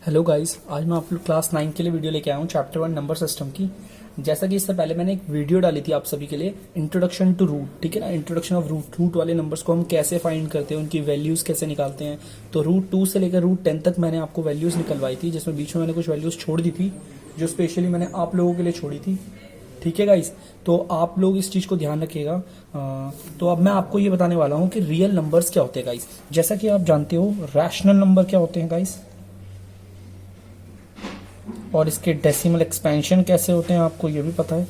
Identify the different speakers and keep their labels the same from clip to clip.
Speaker 1: Hello guys, आज मैं आप लोग क्लास 9 के लिए वीडियो लेके आया हूँ चैप्टर 1 नंबर सिस्टम की। जैसा कि इससे पहले मैंने एक वीडियो डाली थी आप सभी के लिए, इंट्रोडक्शन टू रूट, ठीक है ना। इंट्रोडक्शन ऑफ रूट वाले नंबर्स को हम कैसे फाइंड करते हैं, उनकी वैल्यूज कैसे निकालते हैं। तो रूट 2 से लेकर रूट 10 तक मैंने आपको वैल्यूज निकलवाई थी, जिसमें बीच में मैंने कुछ वैल्यूज छोड़ दी थी जो स्पेशली मैंने आप लोगों के लिए छोड़ी थी। ठीक है गाइस, तो आप लोग इस चीज को ध्यान रखिएगा। तो अब मैं आपको ये बताने वाला हूँ कि रियल नंबर्स क्या होते हैं गाइस। जैसा कि आप जानते हो रैशनल नंबर क्या होते हैं गाइस, और इसके डेसिमल एक्सपेंशन कैसे होते हैं आपको ये भी पता है।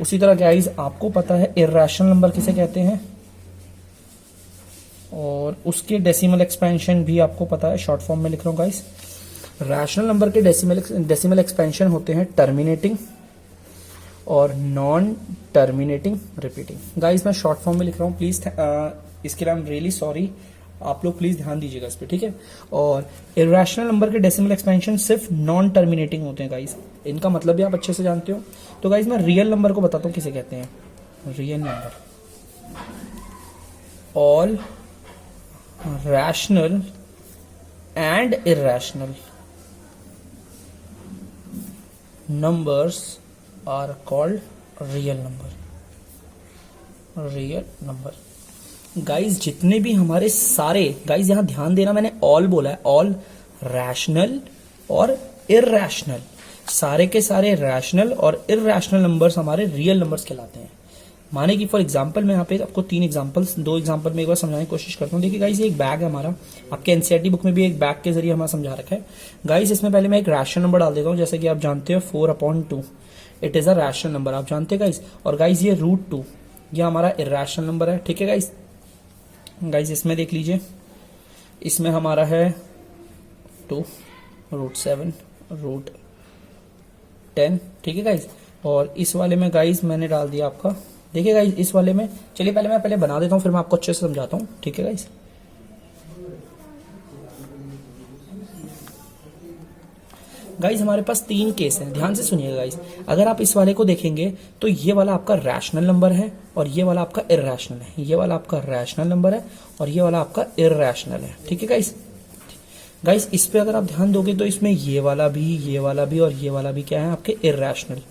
Speaker 1: उसी तरह गाइस आपको पता है इर्रेशनल नंबर किसे कहते हैं, और उसके डेसिमल एक्सपेंशन भी आपको पता है। शॉर्ट फॉर्म में लिख रहा हूं गाइस। रैशनल नंबर के डेसिमल एक्सपेंशन होते हैं टर्मिनेटिंग और नॉन टर्मिनेटिंग रिपीटिंग। गाइस मैं शॉर्ट फॉर्म में लिख रहा हूँ, प्लीज इसके लिए आई एम रियली सॉरी, आप लोग प्लीज ध्यान दीजिएगा इस पे, ठीक है। और इर्रेशनल नंबर के डेसिमल एक्सपेंशन सिर्फ नॉन टर्मिनेटिंग होते हैं गाइस, इनका मतलब भी आप अच्छे से जानते हो। तो गाइस मैं रियल नंबर को बताता हूँ किसे कहते हैं। Real number, all rational and irrational numbers are called real number। Real number guys जितने भी हमारे सारे, गाइस यहां ध्यान देना, मैंने ऑल बोला है, ऑल रैशनल और इर्रेशनल, सारे के सारे रैशनल और इर्रेशनल नंबर्स हमारे रियल नंबर्स कहलाते हैं। माने कि फॉर एग्जांपल मैं यहाँ पे आपको दो एग्जांपल में एक बार समझाने की कोशिश करता हूँ। देखिए गाइस ये एक बैग है हमारा, आपके एनसीईआरटी बुक में भी एक बैग के जरिए हमारा समझा रखा है। गाइस इसमें पहले मैं एक रैशनल नंबर डाल देता हूँ, जैसे कि आप जानते हो 4/2 it is a rational number, आप जानते हैं गाइस। और गाइस ये √2 ये हमारा इर्रेशनल नंबर है, ठीक है गाइस। गाइस इसमें देख लीजिए, इसमें हमारा है 2, √7, √10, ठीक है गाइस। और इस वाले में गाइस मैंने डाल दिया आपका, देखिए गाइस इस वाले में, चलिए पहले मैं बना देता हूं फिर मैं आपको अच्छे से समझाता हूं, ठीक है गाइस। गाइस हमारे पास 3 केस हैं, ध्यान से सुनिएगा गाइस। अगर आप इस वाले को देखेंगे तो ये वाला आपका रैशनल नंबर है और ये वाला आपका इर्रेशनल है। ये वाला आपका रैशनल नंबर है और ये वाला आपका इर्रेशनल है, ठीक है गाइस। गाइस इस पे अगर आप ध्यान दोगे तो इसमें ये वाला भी और ये वाला भी क्या है आपके इर्रेशनल,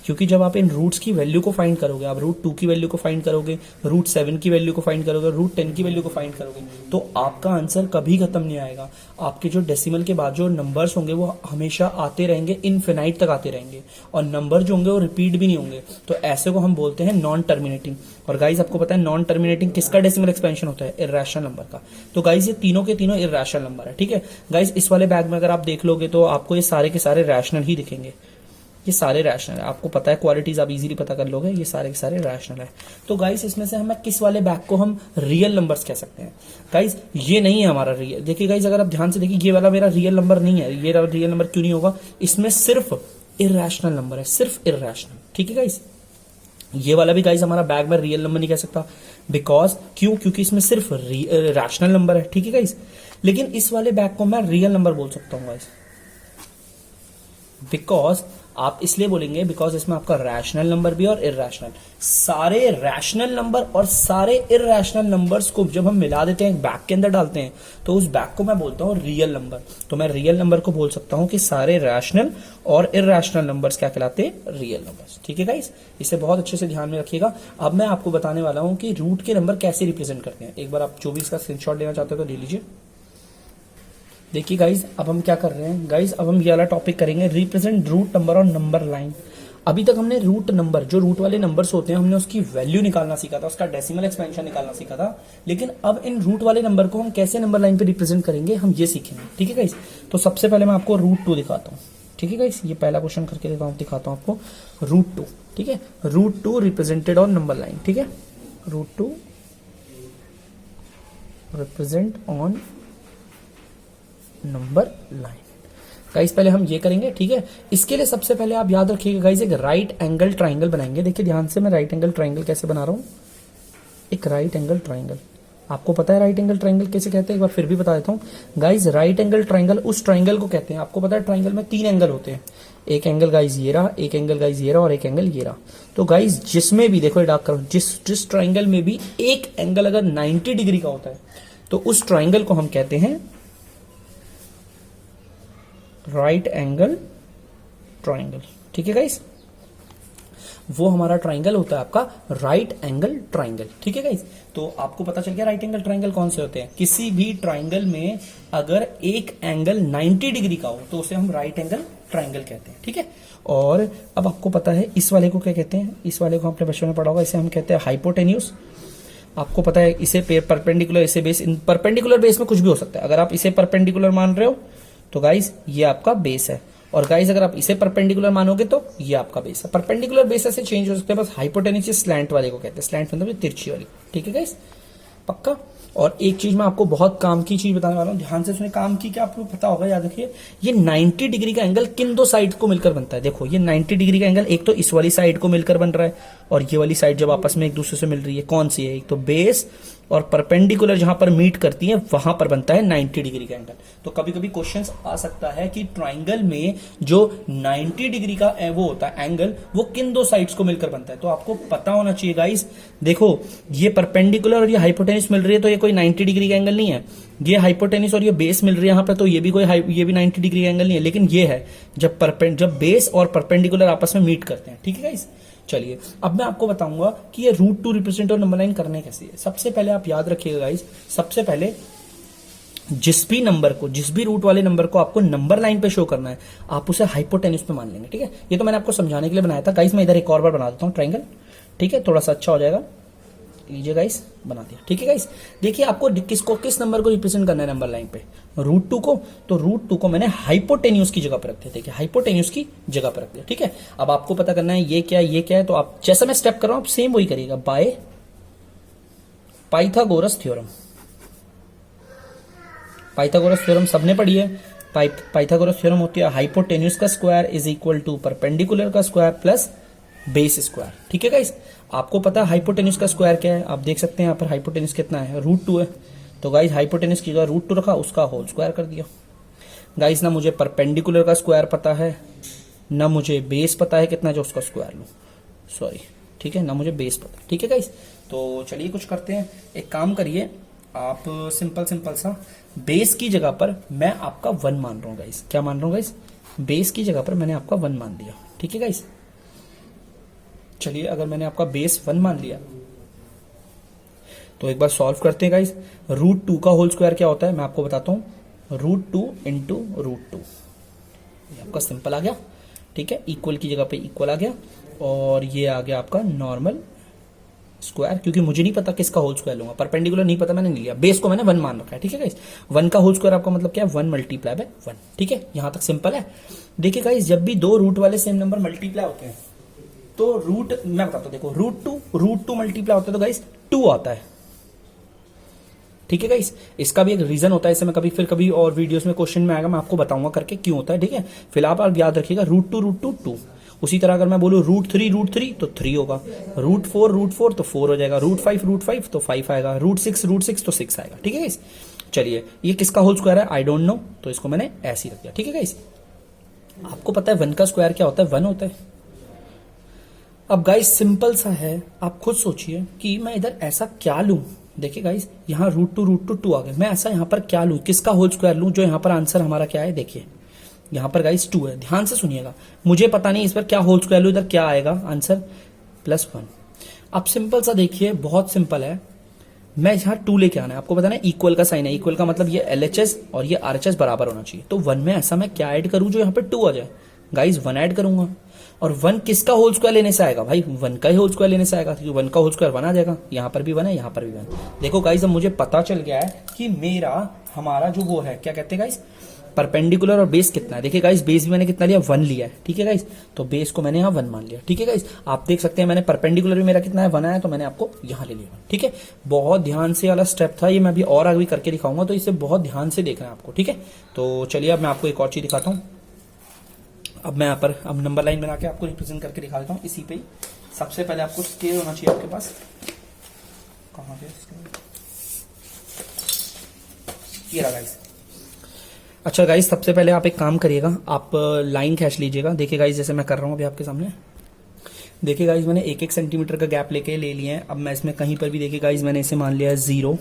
Speaker 1: क्योंकि जब आप इन रूट्स की वैल्यू को फाइंड करोगे, आप √2 की वैल्यू को फाइंड करोगे, √7 की वैल्यू को फाइंड करोगे, √10 की वैल्यू को फाइंड करोगे, तो आपका आंसर कभी खत्म नहीं आएगा। आपके जो डेसिमल के बाद जो नंबर्स होंगे वो हमेशा आते रहेंगे, इनफिनाइट तक आते रहेंगे, और नंबर जो होंगे वो रिपीट भी नहीं होंगे। तो ऐसे को हम बोलते हैं नॉन टर्मिनेटिंग। और गाइस आपको पता है नॉन टर्मिनेटिंग किसका डेसिमल एक्सपेंशन होता है, इर्रेशनल नंबर का। तो गाइस ये तीनों के तीनों इर्रेशनल नंबर है, ठीक है गाइस। इस वाले बैग में अगर आप देख लोगे तो आपको ये सारे के सारे रैशनल ही दिखेंगे, ये सारे रैशनल है। आपको पता है क्वालिटीज आप इजीली पता कर लोगे, ये सारे के सारे रैशनल है। तो गाइस इसमें से हमें किस वाले बैग को हम रियल नंबर्स कह सकते हैं। गाइस ये नहीं है हमारा रियल, देखिए गाइस अगर आप ध्यान से देखिए ये वाला मेरा रियल नंबर नहीं है। ये रियल नंबर क्यों नहीं होगा, इसमें सिर्फ इर्रेशनल नंबर है, सिर्फ इर्रेशनल, ठीक है गाइस। ये वाला भी गाइस हमारा बैग में रियल नंबर नहीं कह सकता, बिकॉज क्योंकि इसमें सिर्फ रैशनल नंबर है, ठीक है गाइस। लेकिन इस वाले बैग को मैं रियल नंबर बोल सकता हूँ गाइस, बिकॉज आप इसलिए बोलेंगे बिकॉज इसमें आपका रैशनल नंबर भी और इर्रेशनल, सारे रैशनल नंबर और सारे इर्रेशनल नंबर्स को जब हम मिला देते हैं एक बैग के अंदर डालते हैं तो उस बैग को मैं बोलता हूं रियल नंबर। तो मैं रियल नंबर को बोल सकता हूं कि सारे रैशनल और इर्रेशनल नंबर्स क्या कहलाते हैं, रियल नंबर्स, ठीक है गाइस। इसे बहुत अच्छे से ध्यान में रखिएगा। अब मैं आपको बताने वाला हूं कि रूट के नंबर कैसे रिप्रेजेंट करते हैं। एक बार आप जो भी इसका स्क्रीनशॉट लेना चाहते हो तो ले लीजिए। देखिए गाइज अब हम क्या कर रहे हैं, गाइज अब हम ये वाला टॉपिक करेंगे, represent root number on number line. अभी तक हमने रूट नंबर, जो रूट वाले नंबर्स होते हैं, हमने उसकी वैल्यू निकालना सीखा था, उसका डेसिमल एक्सपेंशन निकालना सीखा था। लेकिन अब इन रूट वाले नंबर को हम कैसे नंबर लाइन पे रिप्रेजेंट करेंगे, हम ये सीखेंगे, ठीक है गाइज। तो सबसे पहले मैं आपको √2 दिखाता हूँ, ठीक है गाइज। ये पहला क्वेश्चन करके दिखाता हूँ आपको √2, ठीक है। √2 रिप्रेजेंटेड ऑन नंबर लाइन, ठीक है। √2 represent on number line. Guys पहले हम ये करेंगे, ठीक है। इसके लिए सबसे पहले आप याद रखिएगा गाइस, एक राइट एंगल ट्राइंगल बनाएंगे। देखिए ध्यान से, मैं राइट एंगल ट्राइंगल कैसे बना रहा हूं। एक राइट एंगल ट्राइंगल, आपको पता है राइट एंगल ट्राइंगल कैसे कहते हैं, एक बार फिर भी बता देता हूं गाइस। राइट एंगल ट्राइंगल उस ट्राइंगल को कहते हैं, आपको पता है ट्राइंगल में 3 एंगल होते हैं। एक एंगल गाइस ये रहा, एक एंगल गाइस ये रहा और एक एंगल ये रहा। तो गाइस जिसमें भी देखो, डार्क करो, जिस ट्राइंगल में भी एक एंगल अगर 90 डिग्री का होता है तो उस ट्राइंगल को हम कहते हैं राइट एंगल ट्राइंगल। ठीक है गाइस, वो हमारा ट्राइंगल होता है आपका राइट एंगल ट्राइंगल। ठीक है गाइस, तो आपको पता चल गया राइट एंगल ट्राइंगल कौन से होते हैं। किसी भी ट्राइंगल में अगर एक एंगल 90 डिग्री का हो तो उसे हम राइट एंगल ट्राइंगल कहते हैं। ठीक है, और अब आपको पता है इस वाले को क्या कहते हैं। इस वाले को आपने बच्चों में पढ़ा होगा, इसे हम कहते हैं हाइपोटेन्यूज। आपको पता है इसे परपेंडिकुलर, इसे बेस। इन परपेंडिकुलर बेस में कुछ भी हो सकता है। अगर आप इसे परपेंडिकुलर मान रहे हो तो गाइस ये आपका बेस है, और गाइस अगर आप इसे परपेंडिकुलर मानोगे तो ये आपका बेस है। परपेंडिकुलर बेस से चेंज हो सकते हैं, बस हाइपोटेन्यूज स्लैंट वाले को कहते हैं। स्लैंट मतलब तिरछी वाली। ठीक है गाइस, पक्का। और एक चीज मैं आपको बहुत काम की चीज बताने वाला हूं, ध्यान से सुने। काम की क्या आपको पता होगा, याद रखिए। ये 90 डिग्री का एंगल किन दो साइड को मिलकर बनता है। देखो ये 90 डिग्री का एंगल एक तो इस वाली साइड को मिलकर बन रहा है, और ये वाली साइड जब आपस में एक दूसरे से मिल रही है, कौन सी है, एक तो बेस और परपेंडिकुलर जहां पर मीट करती है वहां पर बनता है 90 डिग्री का एंगल। तो कभी कभी क्वेश्चन आ सकता है कि ट्राइंगल में जो 90 डिग्री का वो होता है एंगल, वो किन दो साइड्स को मिलकर बनता है। तो आपको पता होना चाहिए गाइस। देखो ये परपेंडिकुलर और ये हाइपोटेन्यूज मिल रही है तो ये कोई 90 डिग्री का एंगल नहीं है। ये हाइपोटेन्यूज और ये बेस मिल रही है यहाँ पे, तो ये भी ये भी 90 डिग्री का एंगल नहीं है। लेकिन ये है जब बेस और परपेंडिकुलर आपस में मीट करते हैं। ठीक है गाइस, चलिए अब मैं आपको बताऊंगा कि ये √2 रिप्रेजेंट और नंबर लाइन करने कैसे है। सबसे पहले आप याद रखिएगा गाइस, सबसे पहले जिस भी रूट वाले नंबर को आपको नंबर लाइन पे शो करना है, आप उसे हाइपोटेन्यूज पे मान लेंगे। ठीक है, ये तो मैंने आपको समझाने के लिए बनाया था गाइस। मैं इधर एक और बार बना देता हूं ट्राइंगल। ठीक है, थोड़ा सा अच्छा हो जाएगा। लीजिए गाइस, बना दिया। ठीक है गाइस, देखिए आपको किस नंबर को रिप्रेजेंट करना है नंबर लाइन पे, √2 को। तो √2 को मैंने हाइपोटेन्यूज की जगह पर रख दिया। देखिए हाइपोटेन्यूज की जगह पर रख दिया। ठीक है, अब आपको पता करना है ये क्या है, तो आप जैसा मैं स्टेप कर रहा हूं आप सेम वही करिएगा। By Pythagoras theorem. Pythagoras theorem सबने पढ़ी है। पाइथागोरस थ्योरम होती है हाइपोटेन्यूज का square is equal to perpendicular का स्क्वायर प्लस बेस स्क्वायर। ठीक है गाइस, आपको पता है हाइपोटेन्यूज का स्क्वायर क्या है। आप देख सकते हैं यहाँ पर हाइपोटेन्यूज कितना है, √2 है। तो गाइस हाइपोटेन्यूज की जगह √2 रखा, उसका होल स्क्वायर कर दिया। गाइस ना मुझे परपेंडिकुलर का स्क्वायर पता है, ना मुझे बेस पता है कितना, जो उसका स्क्वायर लूं, सॉरी। ठीक है, ना मुझे बेस पता है। ठीक है गाइस, तो चलिए कुछ करते हैं। एक काम करिए आप, सिंपल सा बेस की जगह पर मैं आपका 1 मान रहा हूं गाइस। क्या मान रहा हूं गाइस, बेस की जगह पर मैंने आपका 1 मान दिया। ठीक है गाइस, चलिए अगर मैंने आपका बेस 1 मान लिया तो एक बार सॉल्व करते हैं गाइस। √2 का होल स्क्वायर क्या होता है मैं आपको बताता हूं, √2 इंटू √2। आपका सिंपल आ गया। ठीक है, इक्वल की जगह पे इक्वल आ गया, और ये आ गया आपका नॉर्मल स्क्वायर, क्योंकि मुझे नहीं पता किसका होल स्क्वायर लूंगा। परपेंडिकुलर नहीं पता, मैंने नहीं लिया। बेस को मैंने 1 मान रखा है। ठीक है गाइस, 1 का होल स्क्वायर आपका मतलब क्या है, 1 मल्टीप्लाई बाय 1। ठीक है, यहां तक सिंपल है। देखिए गाइस, जब भी दो रूट वाले सेम नंबर मल्टीप्लाई होते हैं तो रूट, मैं बताता हूं, देखो √2 मल्टीप्लाई होता है तो गाइस 2 आता है। ठीक है गाइस, इसका भी एक रीजन होता है, इसे मैं कभी और वीडियोस में क्वेश्चन में आएगा, मैं आपको बताऊंगा करके क्यों होता है। ठीक है, फिलहाल आप याद रखिएगा √2 2। उसी तरह अगर मैं बोलूं √3 तो 3 होगा, √4 तो 4 हो जाएगा, √5 तो 5 आएगा, √6 तो 6 आएगा। ठीक है गाइस, चलिए ये किसका होल स्क्वायर है आई डोंट नो, तो इसको मैंने ऐसे ही रख दिया। ठीक है गाइस, आपको पता है 1 का स्क्वायर क्या होता है, 1 होता है। अब गाइस सिंपल सा है, आप खुद सोचिए कि मैं इधर ऐसा क्या लूं। देखिए गाइस, यहाँ √2 2 आ गया, मैं ऐसा यहाँ पर क्या लूं, किसका होल स्क्वायर लूं, जो यहाँ पर आंसर हमारा क्या है। देखिए यहाँ पर गाइस 2 है, ध्यान से सुनिएगा। मुझे पता नहीं इस पर क्या होल स्क्वायर लूं, इधर क्या आएगा आंसर, +1। अब सिंपल सा देखिए, बहुत सिंपल है। मैं यहाँ 2 लेके आना है, आपको पता ना इक्वल का साइन है, इक्वल का मतलब ये LHS और ये RHS बराबर होना चाहिए। तो 1 में ऐसा मैं क्या ऐड करूं जो यहाँ पे 2 आ जाए। गाइस 1 ऐड करूंगा, और 1 किसका होल स्क्वायर लेने से आएगा भाई, 1 का ही होल स्क्वायर लेने से आएगा, क्योंकि 1 का होल स्क्वायर 1 आ जाएगा। यहाँ पर भी 1 है, यहाँ पर भी 1। देखो गाइस, अब मुझे पता चल गया है कि हमारा जो वो है, क्या कहते हैं गाइस, परपेंडिकुलर और बेस कितना है। देखिए गाइस, बेस भी मैंने कितना लिया, 1 लिया है। ठीक है गाइस, तो बेस को मैंने यहाँ 1 मान लिया। ठीक है गाइस, आप देख सकते हैं मैंने परपेंडिकुलर भी मेरा कितना है, 1 आया, तो मैंने आपको यहाँ ले लिया। ठीक है, बहुत ध्यान से वाला स्टेप था ये, मैं अभी और आगे करके दिखाऊंगा, तो इसे बहुत ध्यान से देखना है आपको। ठीक है, तो चलिए अब मैं आपको एक और चीज दिखाता हूँ। अब मैं यहाँ पर अब नंबर लाइन बना के आपको रिप्रेजेंट करके दिखा देता हूँ इसी पे ही। सबसे पहले आपको स्केल होना चाहिए आपके पास, कहाँ पे ये रहा गाइस। अच्छा गाइस, सबसे पहले आप एक काम करिएगा, आप लाइन खींच लीजिएगा। देखिए गाइस, जैसे मैं कर रहा हूँ अभी आपके सामने। देखिए गाइस, मैंने 1-1 सेंटीमीटर का गैप लेके ले लिया है। अब मैं इसमें कहीं पर भी, देखिए गाइस, मैंने इसे मान लिया है 0।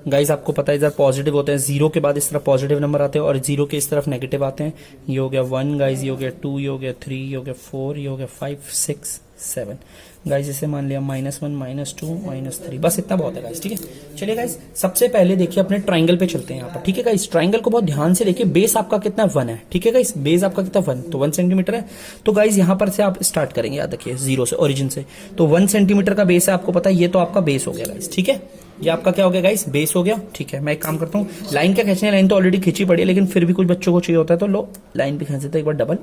Speaker 1: गाइज आपको पता है इधर पॉजिटिव होते हैं, 0 के बाद इस तरफ पॉजिटिव नंबर आते हैं और 0 के इस तरफ नेगेटिव आते हैं। ये हो गया 1 गाइज, ये हो गया 2, ये हो गया 3, ये हो गया 4, ये हो गया 5, 6, 7 गाइज। इसे मान लिया -1, -2, -3, बस इतना बहुत है गाइज। ठीक है, चलिए गाइज सबसे पहले देखिए अपने ट्राइंगल पे चलते हैं यहाँ पर। ठीक है गाइज, ट्राइंगल को बहुत ध्यान से देखिए। बेस आपका कितना 1 है। ठीक है गाइज, बेस आपका कितना 1, तो 1 सेंटीमीटर है। तो गाइज यहाँ पर से आप स्टार्ट करेंगे, याद रखिए 0 से, ओरिजिन से। तो 1 सेंटीमीटर का बेस है, आपको पता है ये तो आपका बेस हो गया गाइज। ठीक है, ये आपका क्या हो गया गाइस, बेस हो गया। ठीक है, मैं एक काम करता हूँ, लाइन क्या खींचनी है, लाइन तो ऑलरेडी खींची पड़ी है, लेकिन फिर भी कुछ बच्चों को चाहिए होता है तो लो लाइन भी खींच देते हैं एक बार डबल।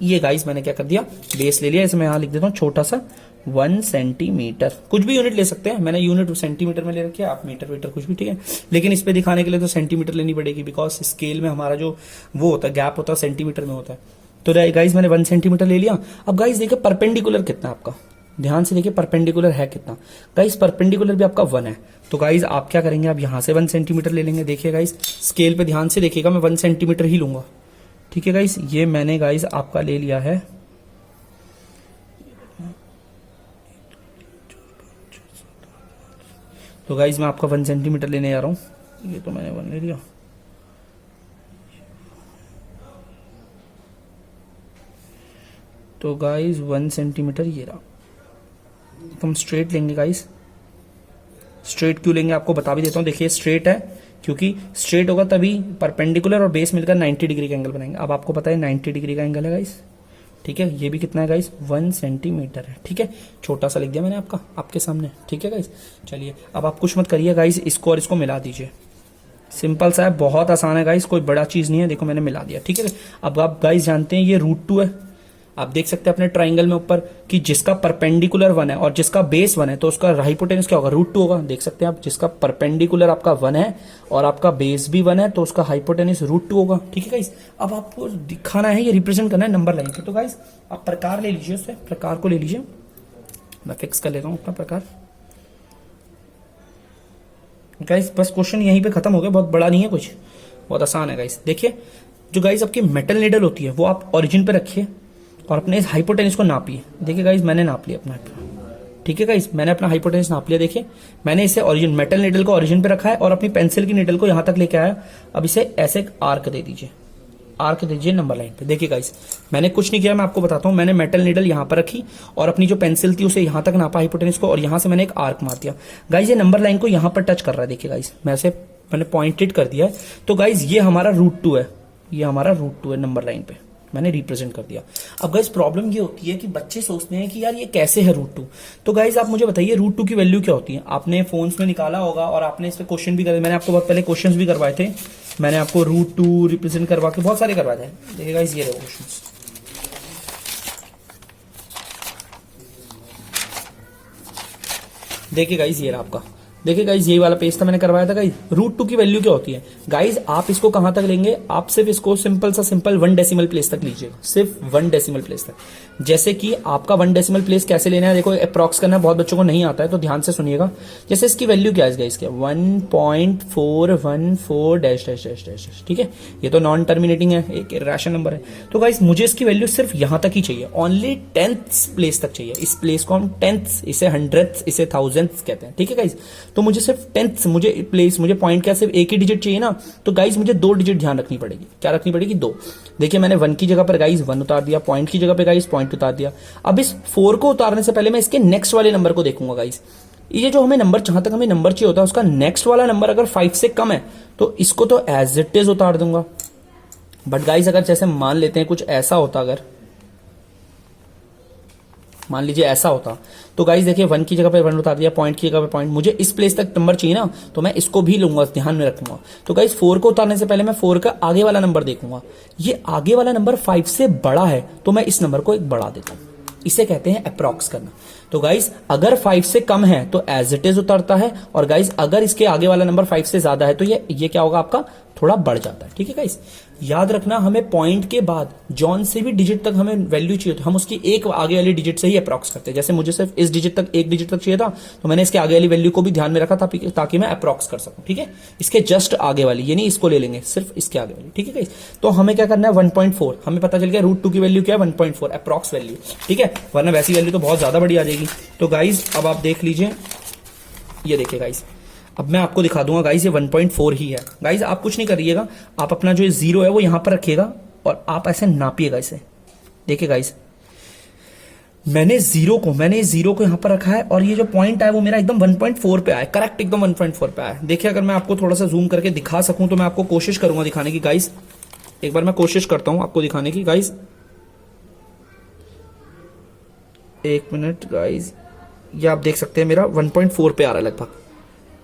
Speaker 1: ये गाइस मैंने क्या कर दिया, बेस ले लिया। इसमें यहाँ लिख देता हूँ छोटा सा 1 सेंटीमीटर। कुछ भी यूनिट ले सकते हैं, मैंने यूनिट सेंटीमीटर में ले रखी है, आप मीटर कुछ भी, ठीक है। लेकिन इस पे दिखाने के लिए तो सेंटीमीटर लेनी पड़ेगी, बिकॉज स्केल में हमारा जो वो होता है गैप होता है सेंटीमीटर में होता है। तो गाइस मैंने 1 सेंटीमीटर ले लिया। अब गाइस देखिए परपेंडिकुलर कितना आपका, ध्यान से देखिए परपेंडिकुलर है कितना। गाइस परपेंडिकुलर भी आपका 1 है। तो गाइस आप क्या करेंगे, आप यहां से 1 सेंटीमीटर ले लेंगे। देखिए गाइस स्केल पे ध्यान से देखिएगा, मैं 1 सेंटीमीटर ही लूंगा। ठीक है गाइस, ये मैंने गाइस आपका ले लिया है, तो गाइस मैं आपका 1 सेंटीमीटर लेने जा रहा हूं। ये तो मैंने 1 ले लिया। तो गाइस 1 सेंटीमीटर ये रहा। तो हम स्ट्रेट लेंगे गाइस। स्ट्रेट क्यों लेंगे आपको बता भी देता हूं। देखिए स्ट्रेट है, क्योंकि स्ट्रेट होगा तभी परपेंडिकुलर और बेस मिलकर 90 डिग्री का एंगल बनाएंगे। अब आपको पता है 90 डिग्री का एंगल है गाइस। ठीक है, ये भी कितना है गाइस, 1 सेंटीमीटर है। ठीक है, छोटा सा लिख दिया मैंने आपके सामने। ठीक है गाइस, चलिए अब आप कुछ मत करिए गाइस, इसको और इसको मिला दीजिए। सिंपल सा है, बहुत आसान है गाइस, कोई बड़ा चीज नहीं है। देखो मैंने मिला दिया। ठीक है, अब आप गाइस जानते हैं ये √2 है। आप देख सकते हैं अपने ट्राइंगल में ऊपर कि जिसका परपेंडिकुलर 1 है और जिसका बेस 1 है, तो उसका हाइपोटेनस क्या होगा, √2 होगा। देख सकते हैं आप, जिसका परपेंडिकुलर आपका 1 है और आपका बेस भी 1 है, तो उसका हाइपोटेनस √2 होगा। ठीक है गाइस, अब आपको दिखाना है, ये रिप्रेजेंट करना है नंबर लाइन पे। तो गाइस आप प्रकार ले लीजिए, उससे प्रकार को ले लीजिए। मैं फिक्स कर लेता हूं अपना प्रकार। गाइस बस क्वेश्चन यहीं पे खत्म हो गया, बहुत बड़ा नहीं है कुछ, बहुत आसान है गाइस। देखिए जो गाइस आपकी मेटल नीडल होती है वो आप ओरिजिन पे रखिए और अपने इस हाइपोटेनस को नापिए। देखिए गाइस मैंने नाप लिया अपना। ठीक है गाइस, मैंने अपना हाइपोटेनस नाप लिया। देखिए मैंने इसे ओरिजिन, मेटल नीडल को ओरिजिन पे रखा है और अपनी पेंसिल की नीडल को यहां तक लेके आया। अब इसे ऐसे आर्क दे दीजिए, आर्क दीजिए नंबर लाइन पे। देखिए गाइस मैंने कुछ नहीं किया, मैं आपको बताता हूं। मैंने मेटल नीडल यहां पर रखी और अपनी जो पेंसिल थी उसे यहां तक नापा हाइपोटेनस को, और यहां से मैंने एक आर्क मार दिया। गाइस ये नंबर लाइन को यहां पर टच कर रहा है। देखिए गाइस मैंने पॉइंटेड कर दिया है। तो गाइस ये हमारा √2 है, ये हमारा √2 है नंबर लाइन पे, मैंने रिप्रेजेंट कर दिया। अब गाइस प्रॉब्लम ये होती है कि बच्चे सोचते हैं कि यार ये कैसे है √2। तो गाइस आप मुझे बताइए √2 की वैल्यू क्या होती है। आपने फोन्स में निकाला होगा और आपने इस पे क्वेश्चन भी करे, मैंने आपको बहुत पहले क्वेश्चंस भी करवाए थे। मैंने आपको √2 रिप्रेजेंट करवा के बहुत सारे करवाए थे। देखिए गाइस ये रहे क्वेश्चंस। देखिए गाइस ये रहा आपका। देखिए गाइस यही वाला पेज था, मैंने करवाया था गाइस। √2 की वैल्यू क्या होती है गाइस, आप इसको कहां तक लेंगे, आप सिर्फ इसको सिंपल 1 डेसिमल प्लेस तक लीजिएगा, सिर्फ 1 डेसिमल प्लेस तक। जैसे कि आपका 1 डेसिमल प्लेस कैसे लेना है, देखो अप्रॉक्स करना बहुत बच्चों को नहीं आता है, तो ध्यान से सुनिएगा। जैसे इसकी वैल्यू क्या है guys, 1.414 dash dash dash dash. ठीक है, ये तो नॉन टर्मिनेटिंग है, एक इरेशनल नंबर है। तो गाइस मुझे इसकी वैल्यू सिर्फ यहां तक ही चाहिए, ओनली 10th प्लेस तक चाहिए। इस प्लेस को हम 10th, इसे 100th, इसे 1000th कहते हैं। ठीक है गाइस, तो मुझे सिर्फ 10th, मुझे पॉइंट क्या सिर्फ एक ही डिजिट चाहिए ना। तो गाइस मुझे 2 डिजिट ध्यान रखनी पड़ेगी। क्या रखनी पड़ेगी, 2। देखिए मैंने 1 की जगह पर गाइस 1 उतार दिया, पॉइंट की जगह पे गाइस पॉइंट उतार दिया। अब इस 4 को उतारने से पहले मैं इसके नेक्स्ट वाले नंबर को देखूंगा गाइस। ये जो हमें नंबर, जहां तक हमें नंबर चाहिए होता है, उसका नेक्स्ट वाला नंबर अगर 5 से कम है तो इसको तो एज इट इज उतार दूंगा। बट गाइस अगर जैसे मान लेते हैं कुछ ऐसा होता, अगर मान लीजिए ऐसा होता, तो गाइस देखिए 1 की जगह पे 1 उतार दिया, पॉइंट की जगह पे पॉइंट, मुझे इस प्लेस तक नंबर चाहिए ना, तो मैं इसको भी लूंगा, ध्यान में रखूंगा। तो गाइस 4 को उतारने से पहले मैं 4 का आगे वाला नंबर देखूंगा। ये आगे वाला नंबर 5 से बड़ा है तो मैं इस नंबर को एक बढ़ा देता हूं। इसे कहते हैं अप्रॉक्स करना। तो गाइस अगर 5 से कम है तो एज इट इज उतरता है, और गाइस अगर इसके आगे वाला नंबर 5 से ज्यादा है तो ये क्या होगा, आपका थोड़ा बढ़ जाता है। ठीक है गाइस, याद रखना हमें पॉइंट के बाद जॉन से भी डिजिट तक हमें वैल्यू चाहिए, तो हम उसकी एक आगे वाली डिजिट से ही अप्रॉक्स करते हैं। जैसे मुझे सिर्फ इस डिजिट तक, एक डिजिट तक चाहिए था, तो मैंने इसके आगे वाली वैल्यू को भी ध्यान में रखा था ताकि मैं अप्रॉक्स कर सकूं। ठीक है, इसके जस्ट आगे वाली, यानी इसको ले लेंगे, सिर्फ इसके आगे वाली। ठीक है गाइस, तो हमें क्या करना है, 1.4। हमें पता चल गया √2 की वैल्यू क्या है, 1.4 अप्रॉक्स वैल्यू। ठीक है, वरना वैसी वैल्यू तो बहुत ज्यादा बड़ी आ जाएगी। तो गाइस अब आप देख लीजिए, ये देखिए गाइस, अब मैं आपको दिखा दूंगा गाइस, ये 1.4 ही है। गाइस आप कुछ नहीं करिएगा, आप अपना जो जीरो है वो यहां पर रखिएगा और आप ऐसे नापिएगा इसे। देखिए गाइस, मैंने जीरो को यहां पर रखा है और ये जो पॉइंट है वो मेरा एकदम 1.4 पे आया, करेक्ट एकदम 1.4 पे आया। देखिए अगर मैं आपको थोड़ा सा जूम करके दिखा सकूं तो मैं आपको कोशिश करूंगा दिखाने की गाइस। एक बार मैं कोशिश करता हूं आपको दिखाने की गाइस। एक मिनट गाइस, ये आप देख सकते हैं मेरा 1.4 पे आ रहा है लगभग।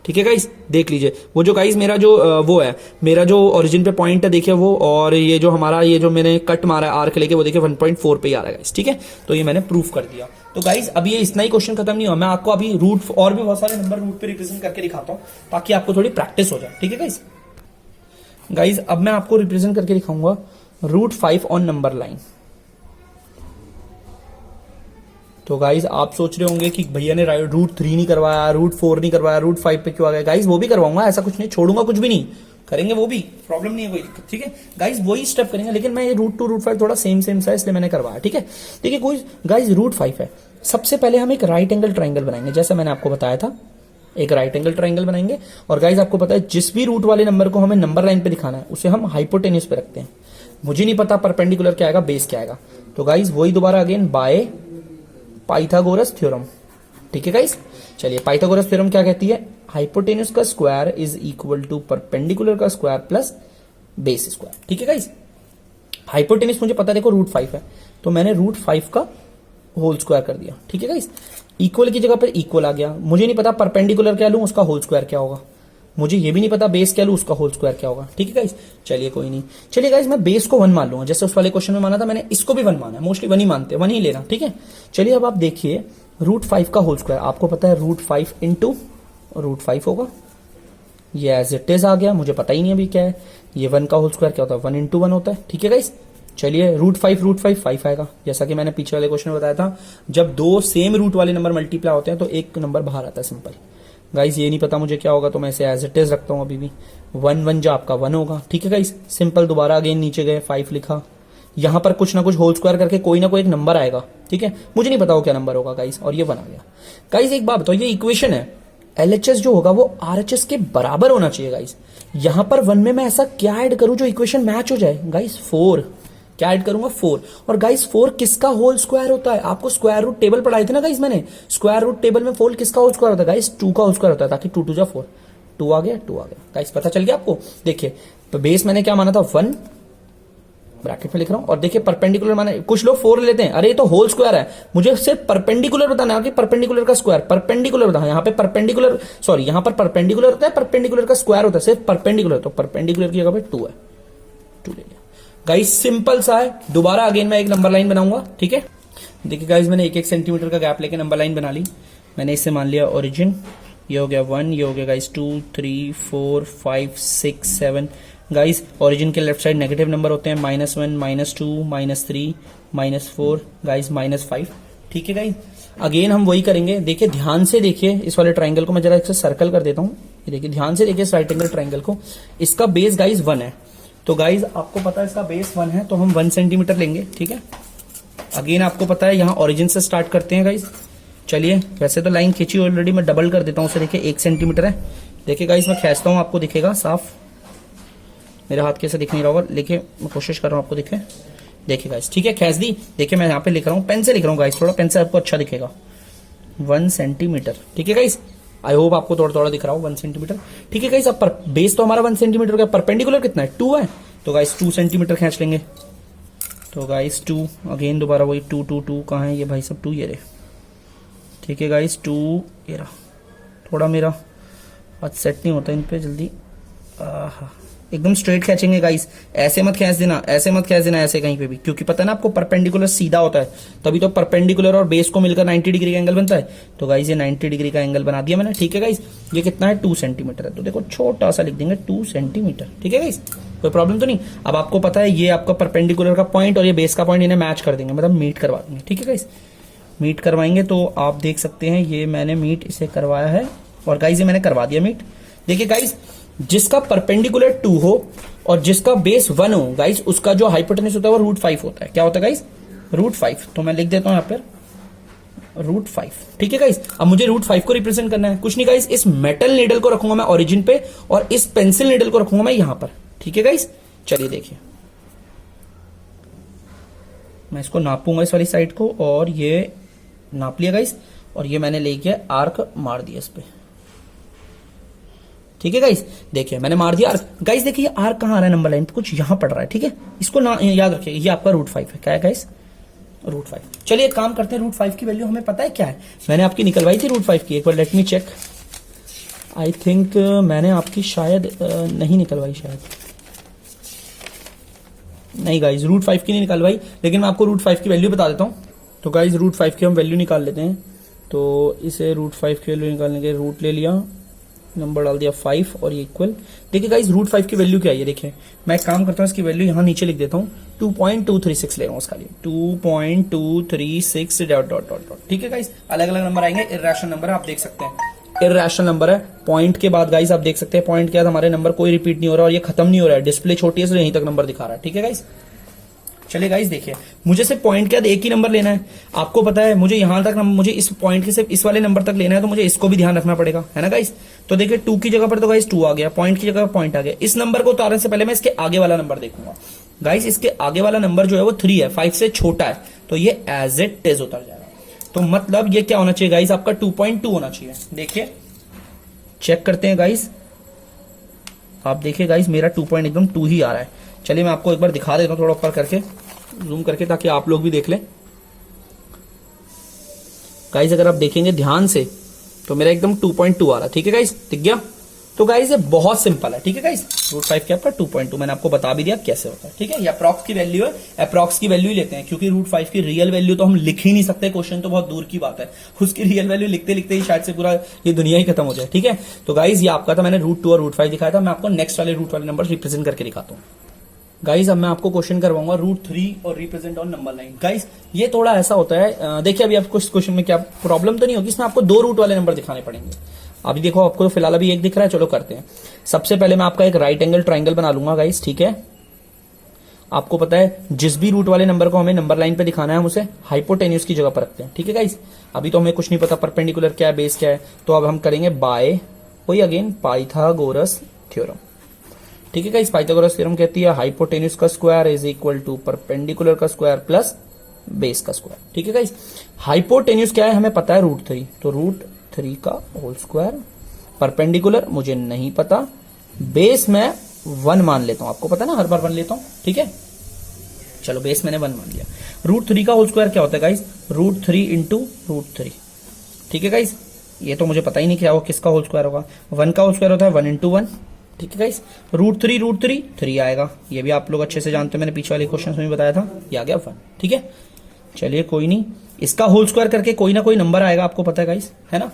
Speaker 1: ठीक है गाइस, देख लीजिए वो जो गाइस मेरा जो वो है, मेरा जो ओरिजिन पे पॉइंट है देखिए वो, और ये जो हमारा ये जो मैंने कट मारा है आर्क लेके वो देखिए 1.4 पे ही आ रहा है गाइस। ठीक है, तो ये मैंने प्रूफ कर दिया। तो गाइस अब ये इतना ही क्वेश्चन खत्म नहीं हुआ, मैं आपको अभी रूट और भी बहुत सारे नंबर रूट पे रिप्रेजेंट करके दिखाता हूँ ताकि आपको थोड़ी प्रैक्टिस हो जाए। ठीक है गाइस, गाइस अब मैं आपको रिप्रेजेंट करके दिखाऊंगा √5 ऑन नंबर लाइन। तो गाइज आप सोच रहे होंगे कि भैया ने √3 नहीं करवाया, √4 नहीं करवाया, √5 पे क्यों आ गया। गाइज वो भी करवाऊंगा, ऐसा कुछ नहीं, छोड़ूंगा कुछ भी नहीं, करेंगे वो भी, प्रॉब्लम नहीं है कोई दिक्कत। ठीक है गाइज, वही स्टेप करेंगे, लेकिन मैं ये √2 √5 थोड़ा सेम सा है इसलिए मैंने करवाया। ठीक है, देखिए कोई गाइज √5 है। सबसे पहले हम एक राइट एंगल ट्राइंगल बनाएंगे, जैसे मैंने आपको बताया था, एक राइट एंगल ट्राइंगल बनाएंगे। और गाइज आपको पता है जिस भी रूट वाले नंबर को हमें नंबर लाइन पे दिखाना है उसे हम हाइपोटेन्यूज पे रखते हैं। मुझे नहीं पता परपेंडिकुलर क्या आएगा, बेस क्या आएगा। तो गाइज वही दोबारा अगेन बाय पाइथागोरस थ्योरम। ठीक है गाइस, चलिए पाइथागोरस थ्योरम क्या कहती है, हाइपोटेन्यूज का square is equal to perpendicular का स्क्वायर प्लस बेस स्क्वायर। ठीक है गाइस, हाइपोटेन्यूज मुझे पता है देखो √5 है, तो मैंने √5 का होल स्क्वायर कर दिया। ठीक है गाइस, इक्वल की जगह पर इक्वल आ गया। मुझे नहीं पता परपेंडिकुलर क्या लूं उसका होल स्क्वायर क्या होगा, मुझे ये भी नहीं पता बेस क्या लूं उसका होल स्क्वायर क्या होगा। ठीक है गाइस, चलिए कोई नहीं, चलिए गाइस मैं बेस को 1 मान लूंगा, जैसे उस वाले क्वेश्चन में माना था मैंने इसको भी 1 माना है, मोस्टली 1 ही मानते हैं, 1 ही लेना। ठीक है, चलिए अब आप देखिए √5 का होल स्क्वायर, आपको पता है √5 इंटू √5 होगा, ये एज इट इज आ गया, मुझे पता ही नहीं अभी क्या है। ये 1 का होल स्क्वायर क्या होता है, 1 इंटू 1 होता है। ठीक है गाइस, चलिए √5 5 आएगा, जैसा कि मैंने पीछे वाले क्वेश्चन में बताया था, जब दो सेम रूट वाले नंबर मल्टीप्लाई होते हैं तो एक नंबर बाहर आता है, सिंपल। गाइस ये नहीं पता मुझे क्या होगा, तो मैं इसे एज इट इज रखता हूं अभी भी, 1 जो आपका 1 होगा। ठीक है गाइस, सिंपल, दोबारा अगेन नीचे गए 5 लिखा, यहां पर कुछ ना कुछ होल स्क्वायर करके कोई ना कोई एक नंबर आएगा। ठीक है, मुझे नहीं पता वो क्या नंबर होगा गाइस, और ये 1 आ गया। गाइस एक बात बताओ, ये इक्वेशन है, LHS जो होगा वो RHS के बराबर होना चाहिए गाइस। यहां पर 1 में मैं ऐसा क्या ऐड करूं जो इक्वेशन मैच हो जाए गाइस, 4 क्या ऐड करूंगा, 4। और गाइस 4 किसका होल स्क्वायर होता है, आपको स्क्वायर रूट टेबल पढ़ाई थी ना गाइस मैंने, स्क्वायर रूट टेबल में 4 किसका होल स्क्वायर होता है गाइस, 2 का होल स्क्वायर होता है, ताकि 2 2 जा 4, 2 आ गया, 2 आ गया। गाइस पता चल गया आपको। देखिए तो बेस मैंने क्या माना था, 1 ब्रैकेट में लिख रहा हूं, और देखिए परपेंडिकुलर माने, कुछ लोग 4 लेते हैं, अरे ये तो होल स्क्वायर है, मुझे सिर्फ परपेंडिकुलर बताना है कि परपेंडिकुलर का स्क्वायर, परपेंडिकुलर बताना, यहाँ पे परपेंडिकुलर, सॉरी यहाँ पर परपेंडिकुलर होता है, परपेंडिकुलर का स्क्वायर होता है, सिर्फ परपेंडिकुलर, तो परपेंडिकुलर की जगह पे 2 है, 2 ले लिया। गाइस सिंपल सा है, दोबारा अगेन मैं एक नंबर लाइन बनाऊंगा। ठीक है, देखिए गाइस मैंने 1 सेंटीमीटर का गैप लेके नंबर लाइन बना ली। मैंने इससे मान लिया ओरिजिन, ये हो गया 1, ये हो गया गाइस 2 3 4 5 6 7। गाइस ओरिजिन के लेफ्ट साइड नेगेटिव नंबर होते हैं, -1 -2 -3 -4 गाइस -5। ठीक है गाइस, अगेन हम वही करेंगे। देखिए ध्यान से देखिए इस वाले ट्राइंगल को, मैं जरा इसे सर्कल कर देता हूं, ये देखिए ध्यान से देखिए इस राइट एंगल ट्राइंगल को, इसका बेस गाइस 1 है, तो गाइज आपको पता है इसका बेस 1 है, तो हम 1 सेंटीमीटर लेंगे। ठीक है, अगेन आपको पता है यहाँ ओरिजिन से स्टार्ट करते हैं गाइज। चलिए वैसे तो लाइन खींची ऑलरेडी, मैं डबल कर देता हूँ उसे, देखिए 1 सेंटीमीटर है। देखिए गाइज मैं खींचता हूँ, आपको दिखेगा साफ, मेरे हाथ कैसे दिख नहीं रहा होगा, देखिए मैं कोशिश कर रहा हूँ आपको दिखे। देखिए गाइज, ठीक है खींच दी। देखिए मैं यहाँ पे लिख रहा हूँ, पेन से लिख रहा हूँ गाइज, थोड़ा पेन से आपको अच्छा दिखेगा, 1 सेंटीमीटर। ठीक है गाइज, आई होप आपको थोड़ा थोड़ा दिख रहा हो, 1 सेंटीमीटर। ठीक है गाइज, अब बेस तो हमारा 1 सेंटीमीटर का, परपेंडिकुलर कितना है, 2 है, तो गाइस 2 सेंटीमीटर खींच लेंगे। तो गाइस 2 अगेन दोबारा वही 2 2 2 कहाँ है ये भाई सब, 2 ये रहे। ठीक है गाइस 2 ये रहा, थोड़ा मेरा आज सेट नहीं होता इन पे जल्दी, एकदम स्ट्रेट खींचेंगे गाइस, ऐसे मत खींच देना, ऐसे मत खींच देना, ऐसे कहीं पे भी, क्योंकि पता है ना आपको परपेंडिकुलर सीधा होता है, तभी तो परपेंडिकुलर और बेस को मिलकर 90 डिग्री का एंगल बनता है। तो गाइस ये 90 डिग्री का एंगल बना दिया मैंने। ठीक है गाइस, ये कितना है, 2 सेंटीमीटर है, तो देखो छोटा सा लिख देंगे 2 सेंटीमीटर। ठीक है गाइस, कोई प्रॉब्लम तो नहीं। अब आपको पता है ये आपका परपेंडिकुलर का पॉइंट और ये बेस का पॉइंट इन्हें मैच कर देंगे, मतलब मीट करवा देंगे। ठीक है गाइस, मीट करवाएंगे, तो आप देख सकते हैं ये मैंने मीट इसे करवाया है, और गाइस ये मैंने करवा दिया मीट। देखिए गाइस, जिसका परपेंडिकुलर 2 हो और जिसका बेस 1 हो गाइस, उसका जो हाइपोटेन्यूज होता है वो √5 होता है। क्या होता है गाइस, √5। तो मैं लिख देता हूं यहाँ पर √5। ठीक है गाइस, अब मुझे √5 को रिप्रेजेंट करना है, कुछ नहीं गाइस, इस मेटल नीडल को रखूंगा मैं ओरिजिन पे और इस पेंसिल नीडल को रखूंगा मैं यहां पर। ठीक है गाइस, चलिए देखिए, मैं इसको नापूंगा इस वाली साइड को, और ये नाप लिया गाइस, और ये मैंने लेके आर्क मार दिया इस पे। ठीक है गाइस, देखिए मैंने मार दिया आर्क। गाइस देखिए आर्क कहां आ रहा है, नंबर लाइन पे कुछ यहां पड़ रहा है। ठीक है, इसको ना याद रखिए, ये आपका √5 है। क्या है गाइस, √5। चलिए एक काम करते हैं, √5 की वैल्यू हमें पता है क्या है, मैंने आपकी निकलवाई थी √5 की, एक बार let me check. I think मैंने आपकी शायद नहीं निकलवाई, शायद नहीं गाइस, √5 की नहीं निकलवाई, लेकिन मैं आपको √5 की वैल्यू बता देता हूं। तो गाइस √5 की हम वैल्यू निकाल लेते हैं। तो इसे √5 की वैल्यू निकालने के रूट ले लिया, नंबर डाल दिया 5 और ये इक्वल। देखिए गाइस √5 की वैल्यू क्या है, ये देखिए मैं एक काम करता हूँ, इसकी वैल्यू यहाँ नीचे लिख देता हूँ, 2.236 ले रहा हूँ उसका लिए, 2.236 डॉट डॉट डॉट डॉट। ठीक है गाइस, अलग अलग नंबर आएंगे, इर्रेशनल नंबर है, आप देख सकते हैं इर्रेशनल नंबर है। पॉइंट के बाद गाइस आप देख सकते हैं, पॉइंट के बाद हमारे नंबर कोई रिपीट नहीं हो रहा और ये खत्म नहीं हो रहा है, डिस्प्ले छोटी है इसलिए यहीं तक नंबर दिखा रहा है। ठीक है गाइस, चलिए गाइस देखिए, मुझे सिर्फ पॉइंट के बाद एक ही नंबर लेना है, आपको पता है मुझे यहां तक मुझे इस पॉइंट के सिर्फ इस वाले नंबर तक लेना है, तो मुझे इसको भी ध्यान रखना पड़ेगा, है ना गाइस। तो देखिए 2 की जगह पर तो गाइस 2 आ गया, पॉइंट की जगह पॉइंट आ गया। इस नंबर को उतारने से पहले मैं इसके आगे वाला नंबर देखूंगा गाइस, इसके आगे वाला नंबर जो है वो 3 है, 5 से छोटा है, तो ये एज इट इज उतर जाएगा। तो मतलब ये क्या होना चाहिए गाइस, आपका 2.2 होना चाहिए। देखिए चेक करते हैं गाइस, आप देखिए गाइस मेरा 2.2 ही आ रहा है। चलिए मैं आपको एक बार दिखा देता हूं, थोड़ा ऊपर करके जूम करके, ताकि आप लोग भी देख लें। गाइस अगर आप देखेंगे ध्यान से तो मेरा एकदम 2.2 आ रहा है। ठीक है गाइस, दिख गया। तो गाइस ये बहुत सिंपल है। ठीक है गाइस, √5 क्या आपका 2.2, मैंने आपको बता भी दिया कैसे होता है। ठीक है, ये अप्रॉक्स की वैल्यू है, अप्रॉक्स की वैल्यू ही लेते हैं, क्योंकि √5 की रियल वैल्यू तो हम लिख ही नहीं सकते, क्वेश्चन तो बहुत दूर की बात है, उसकी रियल वैल्यू लिखते लिखते ही शायद से पूरा ये दुनिया ही खत्म हो जाए। ठीक है, तो गाइस ये आपका था, मैंने √2 और √5 दिखाया था, मैं आपको नेक्स्ट वाले रूट वाले नंबर रिप्रेजेंट करके दिखाता हूँ। गाइस अब मैं आपको क्वेश्चन करवाऊंगा √3 और represent on number line. Guys ये थोड़ा ऐसा होता है, देखिए अभी आपको इस क्वेश्चन में क्या प्रॉब्लम तो नहीं होगी, इसमें आपको 2 रूट वाले नंबर दिखाने पड़ेंगे। अभी देखो आपको तो फिलहाल अभी एक दिख रहा है, चलो करते हैं। सबसे पहले मैं आपका एक राइट एंगल ट्राइंगल बना लूंगा गाइस। ठीक है, आपको पता है जिस भी रूट वाले नंबर को हमें नंबर लाइन पे दिखाना है, हम उसे हाइपोटेन्यूज की जगह पर रखते हैं। ठीक है गाइस, अभी तो हमें कुछ नहीं पता परपेंडिकुलर क्या है, बेस क्या है, तो अब हम करेंगे बाय वही अगेन पाइथागोरस थ्योरम। ठीक है गाइस, पाइथागोरस थ्योरम कहती है हाइपोटेन्यूज का square is equal to perpendicular का स्क्वायर प्लस बेस का स्क्वायर। ठीक है गाइस, हाइपोटेन्यूज क्या है हमें पता है √3, तो √3 का होल स्क्वायर, परपेंडिकुलर मुझे नहीं पता, बेस में 1 मान लेता हूं, आपको पता है ना हर बार 1 लेता हूं। ठीक है, चलो बेस मैंने 1 मान लिया। √3 का होल स्क्वायर क्या होता है गाइस, √3 इंटू √3। ठीक है गाइस, ये तो मुझे पता ही नहीं क्या होगा, किसका होल स्क्वायर होगा। 1 का होल स्क्वायर होता है 1 इंटू 1। ठीक है गाइस, √3 3 आएगा, ये भी आप लोग अच्छे से जानते हैं, मैंने पीछे वाले क्वेश्चन में बताया था, ये आ गया 1। ठीक है, चलिए कोई नहीं, इसका होल स्क्वायर करके कोई ना कोई नंबर आएगा, आपको पता है गाइस, है ना।